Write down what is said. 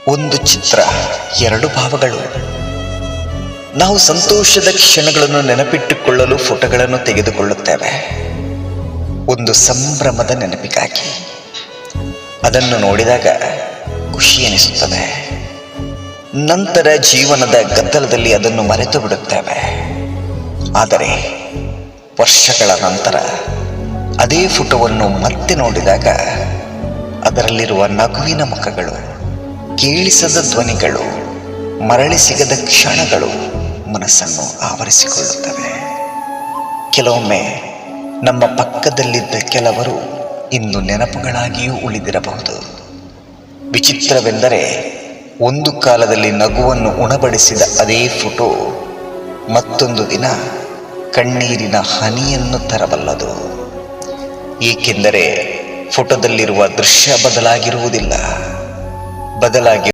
ಒಂದು ಚಿತ್ರ, ಎರಡು ಭಾವಗಳು. ನಾವು ಸಂತೋಷದ ಕ್ಷಣಗಳನ್ನು ನೆನಪಿಟ್ಟುಕೊಳ್ಳಲು ಫೋಟೋಗಳನ್ನು ತೆಗೆದುಕೊಳ್ಳುತ್ತೇವೆ, ಒಂದು ಸಂಭ್ರಮದ ನೆನಪಿಗಾಗಿ. ಅದನ್ನು ನೋಡಿದಾಗ ಖುಷಿ ಎನಿಸುತ್ತದೆ. ನಂತರ ಜೀವನದ ಗದ್ದಲದಲ್ಲಿ ಅದನ್ನು ಮರೆತು ಬಿಡುತ್ತೇವೆ. ಆದರೆ ವರ್ಷಗಳ ನಂತರ ಅದೇ ಫೋಟೋವನ್ನು ಮತ್ತೆ ನೋಡಿದಾಗ ಅದರಲ್ಲಿರುವ ನಗುವಿನ ಮುಖಗಳು, ಕೇಳಿಸದ ಧ್ವನಿಗಳು, ಮರಳಿ ಸಿಗದ ಕ್ಷಣಗಳು ಮನಸ್ಸನ್ನು ಆವರಿಸಿಕೊಳ್ಳುತ್ತವೆ. ಕೆಲವೊಮ್ಮೆ ನಮ್ಮ ಪಕ್ಕದಲ್ಲಿದ್ದ ಕೆಲವರು ಇಂದು ನೆನಪುಗಳಾಗಿಯೂ ಉಳಿದಿರಬಹುದು. ವಿಚಿತ್ರವೆಂದರೆ, ಒಂದು ಕಾಲದಲ್ಲಿ ನಗುವನ್ನು ಉಣಬಡಿಸಿದ ಅದೇ ಫೋಟೋ ಮತ್ತೊಂದು ದಿನ ಕಣ್ಣೀರಿನ ಹನಿಯನ್ನು ತರಬಲ್ಲದು. ಏಕೆಂದರೆ ಫೋಟೋದಲ್ಲಿರುವ ದೃಶ್ಯ ಬದಲಾಗಿರುವುದಿಲ್ಲ, ಬದಲಾಗಿ